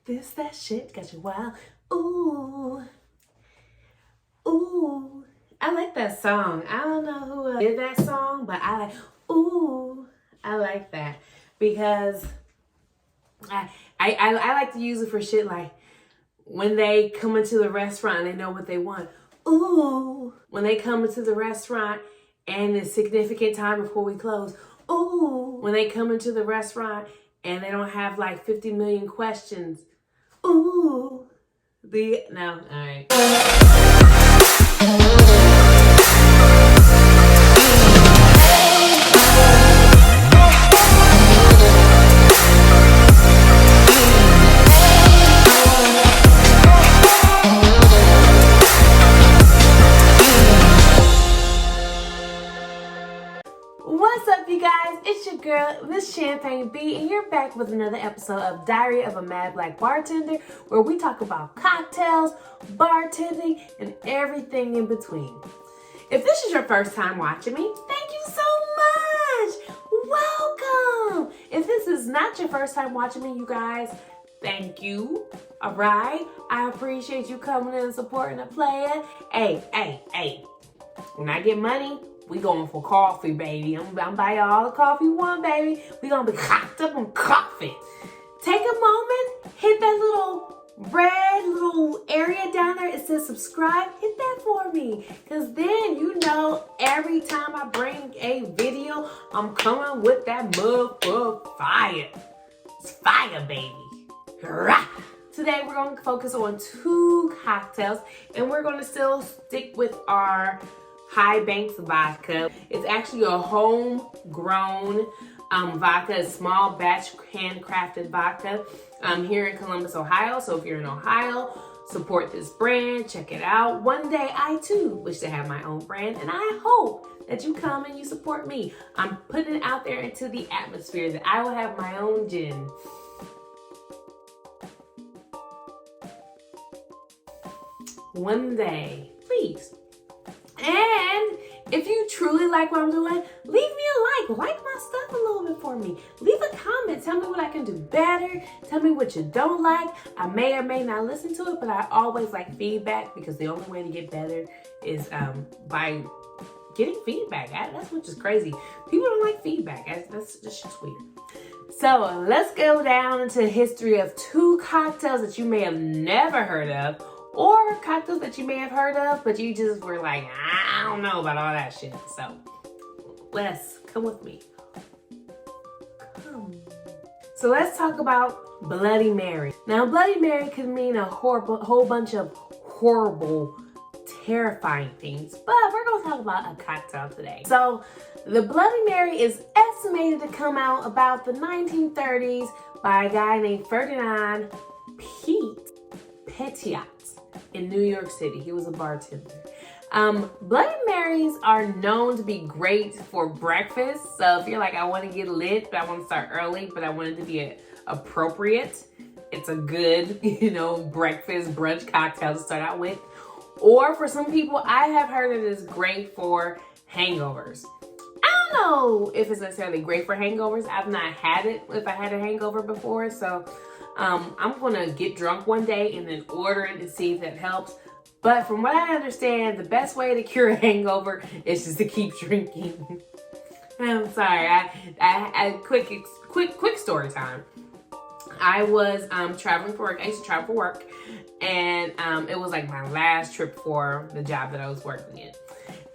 This, that shit got you wild. Ooh. Ooh. I like that song. I don't know who did that song, but I like, ooh. I like that because I like to use it for shit like when they come into the restaurant and they know what they want. Ooh. When they come into the restaurant and it's significant time before we close. Ooh. When they come into the restaurant and they don't have like 50 million questions. Ooh. No, all right. What's up, you guys? It's your girl, Misschampagneb, and you're back with another episode of Diary of a Mad Black Bartender, where we talk about cocktails, bartending, and everything in between. If this is your first time watching me, thank you so much! Welcome! If this is not your first time watching me, you guys, thank you. Alright? I appreciate you coming in and supporting the player. Hey. When I get money, we going for coffee, baby. I'm buy you all the coffee you want, baby. We gonna be hopped up on coffee. Take a moment, hit that little red little area down there. It says subscribe. Hit that for me. Because then you know every time I bring a video, I'm coming with that motherfucker fire. It's fire, baby. Hurrah! Today we're going to focus on 2 cocktails, and we're going to still stick with our High Banks vodka. It's actually a homegrown vodka, a small batch handcrafted vodka here in Columbus, Ohio. So if you're in Ohio, support this brand, check it out. One day I too wish to have my own brand, and I hope that you come and you support me. I'm putting it out there into the atmosphere that I will have my own gin. One day, please. And if you truly like what I'm doing, leave me a like my stuff a little bit for me. Leave a comment, tell me what I can do better, tell me what you don't like. I may or may not listen to it, but I always like feedback because the only way to get better is by getting feedback. That's which is crazy. People don't like feedback. That's just weird. So let's go down into the history of 2 cocktails that you may have never heard of, or cocktails that you may have heard of, but you just were like, I don't know about all that shit. So, come with me. Come. So let's talk about Bloody Mary. Now, Bloody Mary could mean a whole bunch of horrible, terrifying things, but we're going to talk about a cocktail today. So, the Bloody Mary is estimated to come out about the 1930s by a guy named Ferdinand Pete Petiot in New York City. He was a bartender. Bloody Marys are known to be great for breakfast. So if you're like, I want to get lit, but I want to start early, but I want it to be appropriate, it's a good, breakfast, brunch cocktail to start out with. Or for some people, I have heard it is great for hangovers. I don't know if it's necessarily great for hangovers. I've not had it if I had a hangover before. So I'm gonna get drunk one day and then order it to see if that helps. But from what I understand, the best way to cure a hangover is just to keep drinking. I'm sorry. I quick story time. I was traveling for work. I used to travel for work, and it was like my last trip for the job that I was working in.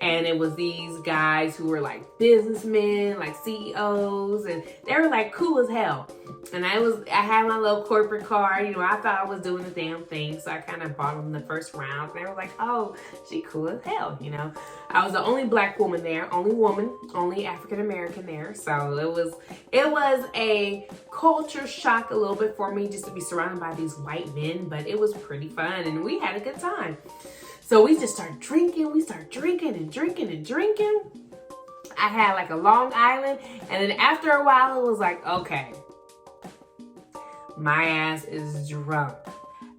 And it was these guys who were like businessmen, like CEOs, and they were like cool as hell. And I had my little corporate card, I thought I was doing the damn thing. So I kind of bought them the first round. And they were like, oh, she cool as hell, I was the only black woman there, only African American there. So it was a culture shock a little bit for me just to be surrounded by these white men, but it was pretty fun and we had a good time. So we just started drinking. We started drinking and drinking and drinking. I had like a Long Island. And then after a while, it was like, okay, my ass is drunk.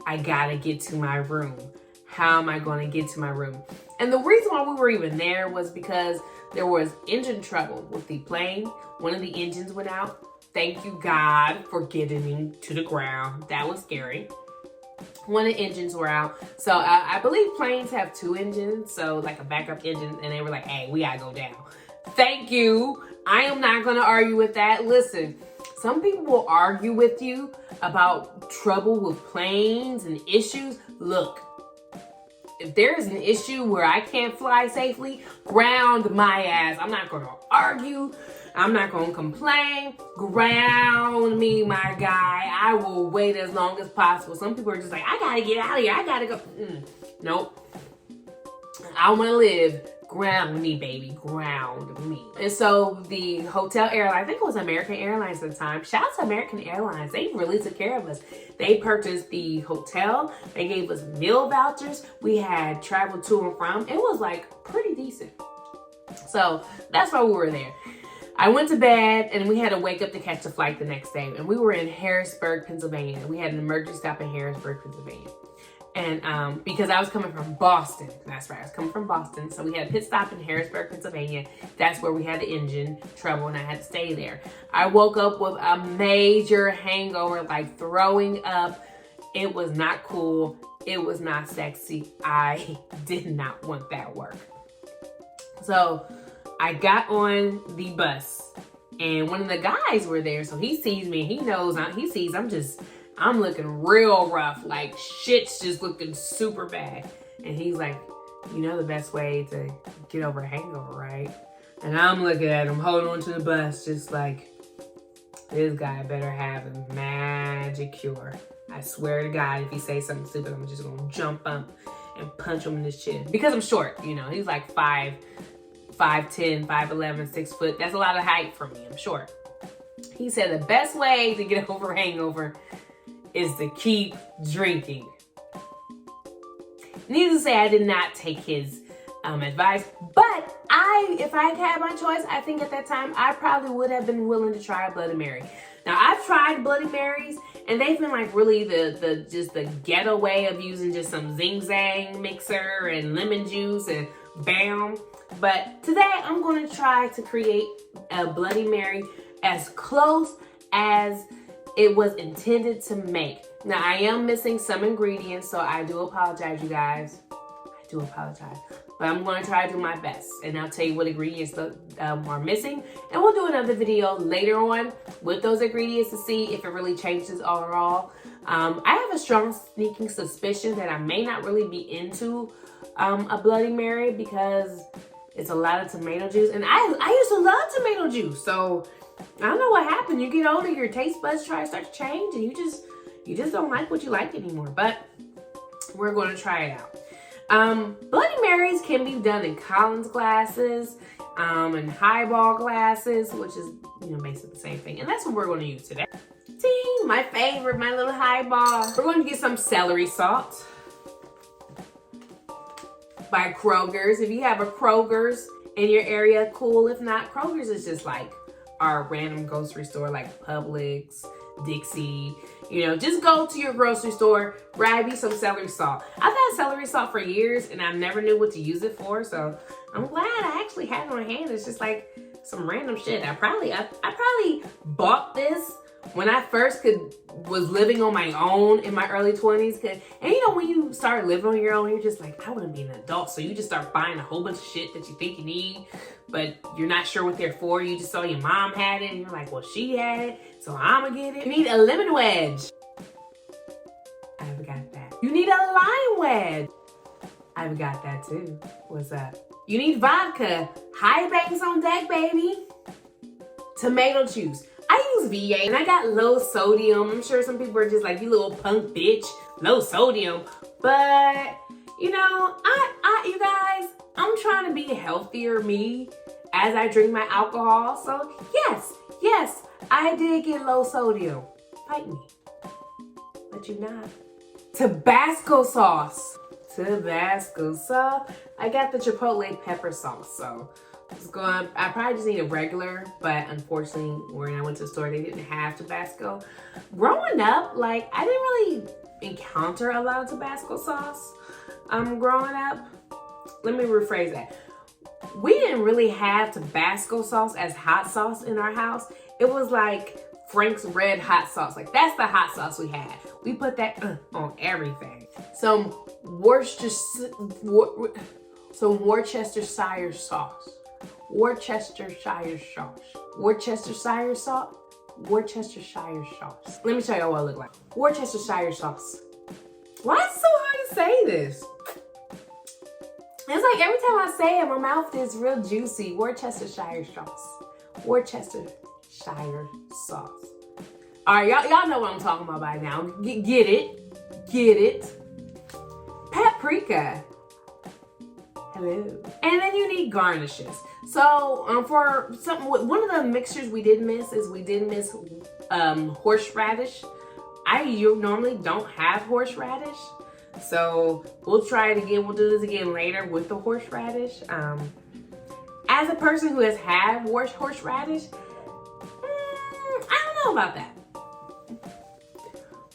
I gotta get to my room. How am I going to get to my room? And the reason why we were even there was because there was engine trouble with the plane. One of the engines went out. Thank you, God, for getting me to the ground. That was scary. One of the engines were out. So I believe planes have 2 engines, so like a backup engine, and they were like, hey, we gotta go down. Thank you. I am not gonna argue with that. Listen, some people will argue with you about trouble with planes and issues. Look, if there is an issue where I can't fly safely, ground my ass. I'm not gonna argue. I'm not gonna complain. Ground me, my guy. I will wait as long as possible. Some people are just like, I gotta get out of here. I gotta go. Nope. I wanna live. Ground me, baby. Ground me. And so the hotel airline, I think it was American Airlines at the time. Shout out to American Airlines. They really took care of us. They purchased the hotel. They gave us meal vouchers. We had travel to and from. It was like pretty decent. So that's why we were there. I went to bed and we had to wake up to catch a flight the next day. And we were in Harrisburg, Pennsylvania. We had an emergency stop in Harrisburg, Pennsylvania. And because I was coming from Boston. That's right, I was coming from Boston. So we had a pit stop in Harrisburg, Pennsylvania. That's where we had the engine trouble and I had to stay there. I woke up with a major hangover, like throwing up. It was not cool. It was not sexy. I did not want that work. So I got on the bus and one of the guys were there. So he sees me, he knows, I'm looking real rough, like shit's just looking super bad. And he's like, you know the best way to get over a hangover, right? And I'm looking at him, holding on to the bus, just like, this guy better have a magic cure. I swear to God, if he says something stupid, I'm just gonna jump up and punch him in his chin. Because I'm short, you know, he's like 5'10", 5'11", 6 foot. That's a lot of height for me, I'm short. He said the best way to get over a hangover is to keep drinking. Needless to say, I did not take his advice, but if I had my choice, I think at that time, I probably would have been willing to try a Bloody Mary. Now, I've tried Bloody Marys, and they've been like really just the ghetto way of using just some Zing Zang mixer and lemon juice and bam. But today, I'm gonna try to create a Bloody Mary as close as it was intended to make. Now, I am missing some ingredients, so I do apologize, you guys. I do apologize. But I'm going to try to do my best. And I'll tell you what ingredients are missing. And we'll do another video later on with those ingredients to see if it really changes overall. I have a strong sneaking suspicion that I may not really be into a Bloody Mary because it's a lot of tomato juice. And I used to love tomato juice. So I don't know what happened. You get older, your taste buds start to change, and you just don't like what you like anymore. But we're going to try it out. Bloody Marys can be done in Collins glasses, and highball glasses, which is basically the same thing. And that's what we're going to use today. Ting, my favorite, my little highball. We're going to get some celery salt by Kroger's. If you have a Kroger's in your area, cool. If not, Kroger's is just like our random grocery store like Publix, Dixie. Just go to your grocery store, grab you some celery salt. I've had celery salt for years and I never knew what to use it for, so I'm glad I actually had it on hand. It's just like some random shit. I probably bought this when I first was living on my own in my early 20s. And when you start living on your own, you're just like, I want to be an adult. So you just start buying a whole bunch of shit that you think you need, but you're not sure what they're for. You just saw your mom had it and you're like, well, she had it, so I'm gonna get it. You need a lemon wedge. I forgot that. You need a lime wedge. I forgot that too. What's up? You need vodka. High banks on deck, baby. Tomato juice. I use V8 and I got low sodium. I'm sure some people are just like, you little punk bitch, low sodium. But, you guys, I'm trying to be a healthier me as I drink my alcohol. So yes, I did get low sodium. Fight me. But you're not. Tabasco sauce. Tabasco sauce. I got the chipotle pepper sauce, so I probably just need a regular, but unfortunately, when I went to the store, they didn't have Tabasco. Growing up, I didn't really encounter a lot of Tabasco sauce. Growing up, let me rephrase that. We didn't really have Tabasco sauce as hot sauce in our house. It was like Frank's red hot sauce. Like, that's the hot sauce we had. We put that on everything. Some Worcestershire sauce. Worcestershire sauce. Worcestershire sauce. Worcestershire sauce. Let me show y'all what it looks like. Worcestershire sauce. Why is it so hard to say this? It's like every time I say it, my mouth is real juicy. Worcestershire sauce. Worcestershire sauce. All right, y'all know what I'm talking about by now. Get it. Get it. Paprika. Hello. And then you need garnishes. So for one of the mixtures we did miss horseradish. You normally don't have horseradish. So we'll try it again. We'll do this again later with the horseradish. As a person who has had horseradish, I don't know about that.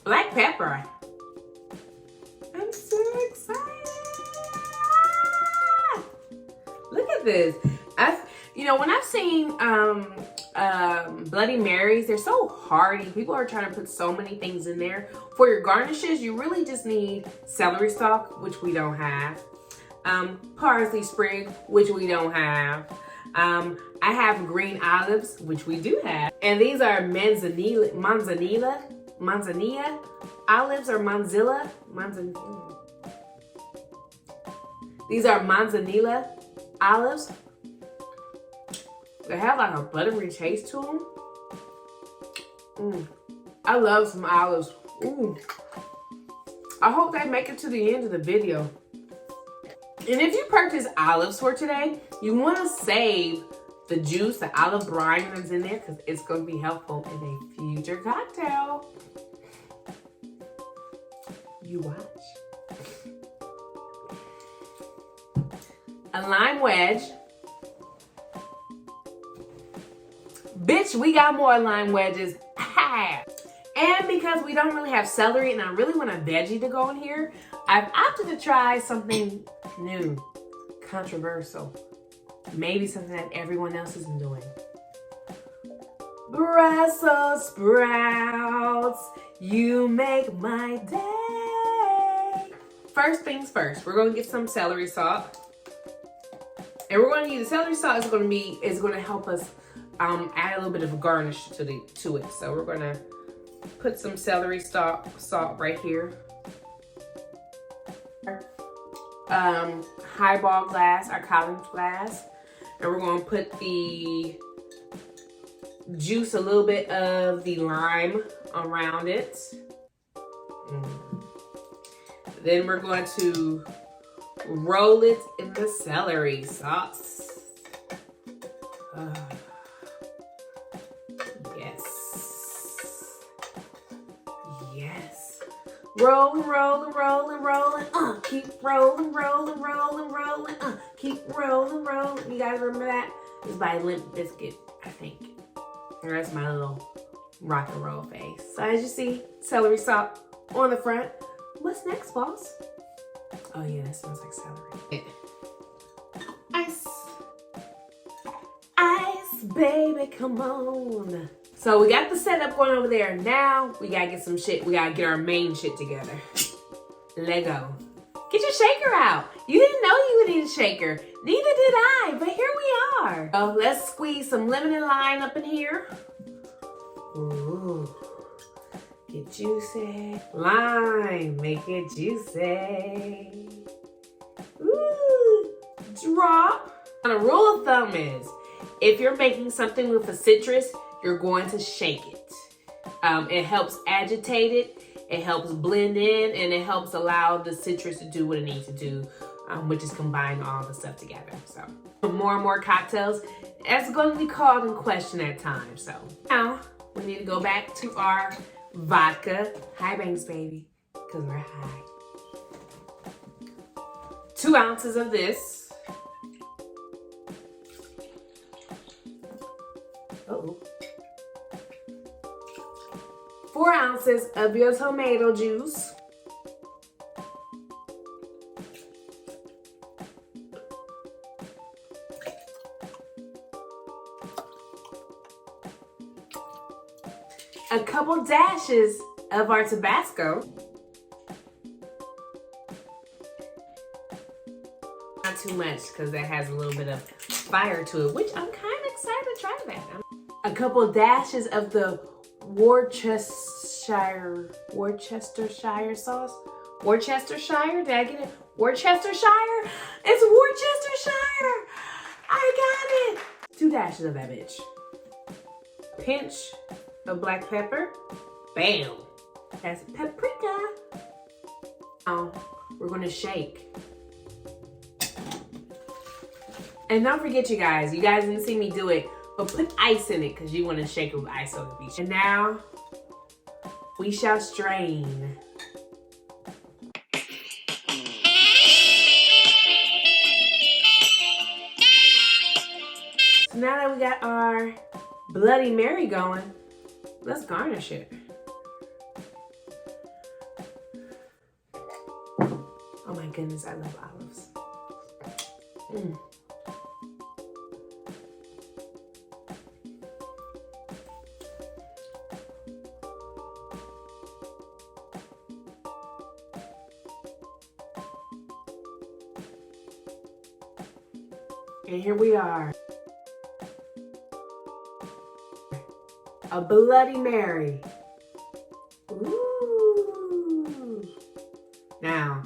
Black pepper. I'm so excited. Look at this. When I've seen Bloody Marys, they're so hearty. People are trying to put so many things in there. For your garnishes, you really just need celery stalk, which we don't have. Parsley Sprig, which we don't have. I have green olives, which we do have. And these are manzanilla olives or manzanilla. These are manzanilla olives. They have like a buttery taste to them. I love some olives. Ooh. I hope they make it to the end of the video. And if you purchase olives for today, you want to save the juice, the olive brine that's in there, because it's going to be helpful in a future cocktail. You watch. A lime wedge. Bitch, we got more lime wedges. And because we don't really have celery and I really want a veggie to go in here, I've opted to try something new, controversial, maybe something that everyone else isn't doing. Brussels sprouts, you make my day. First things first, we're gonna get some celery salt. And we're gonna use the celery salt is gonna help us add a little bit of a garnish to it. So we're gonna put some celery salt right here. Highball glass, our Collins glass, and we're gonna put the juice, a little bit of the lime around it. Then we're going to roll it in the celery sauce. Yes. Rolling. Keep rolling. Keep rolling. You guys remember that? It's by Limp Bizkit, I think. That's my little rock and roll face. So as you see, celery salt on the front. What's next, boss? Oh yeah, that smells like celery. Ice, baby, come on. So we got the setup going over there. Now we gotta get some shit. We gotta get our main shit together. Lego. Get your shaker out. You didn't know you would need a shaker. Neither did I, but here we are. So let's squeeze some lemon and lime up in here. Ooh. Get juicy. Lime, make it juicy. Ooh. Drop. And a rule of thumb is, if you're making something with a citrus, you're going to shake it. It helps agitate it, it helps blend in, and it helps allow the citrus to do what it needs to do, which is combine all the stuff together. So more and more cocktails, that's going to be called in question at times. So now we need to go back to our vodka. High bangs, baby, because we're high. 2 ounces of this. Uh-oh. 4 ounces of your tomato juice. a couple dashes of our Tabasco. Not too much because that has a little bit of fire to it, which I'm kind of excited to try that. A couple dashes of the Worcestershire sauce. Worcestershire, did I get it? Worcestershire? It's Worcestershire! I got it! 2 dashes of that bitch. Pinch of black pepper. Bam! That's paprika. Now, we're gonna shake. And don't forget, you guys didn't see me do it, but put ice in it because you want to shake it with ice on the beach. And now, we shall strain. So now that we got our Bloody Mary going, let's garnish it. Oh my goodness, I love olives. Mm. And here we are. A Bloody Mary. Ooh. Now,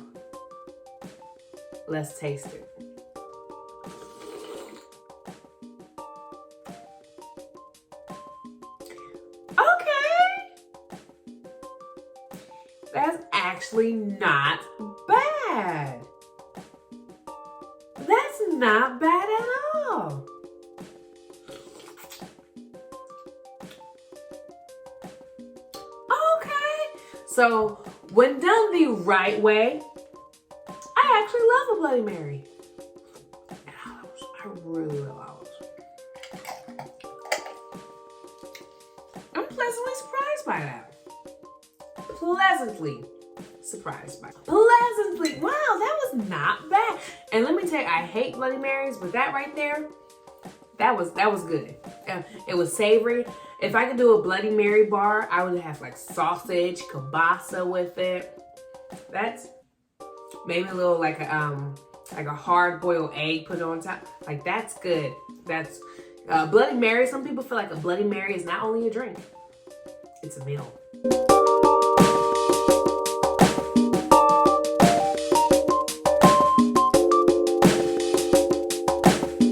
let's taste it. Okay. That's actually not bad. That's not bad at all. Okay. So, when done the right way, I actually love a Bloody Mary. And olives. I really love olives. I'm pleasantly surprised by that. Pleasantly surprised by. Pleasantly. Wow, that was not bad. And let me tell you, I hate Bloody Marys, but that right there, that was good. It was savory. If I could do a Bloody Mary bar, I would have like sausage, kielbasa with it. That's maybe a little like a hard boiled egg put on top. Like that's good. That's Bloody Mary. Some people feel like a Bloody Mary is not only a drink, it's a meal.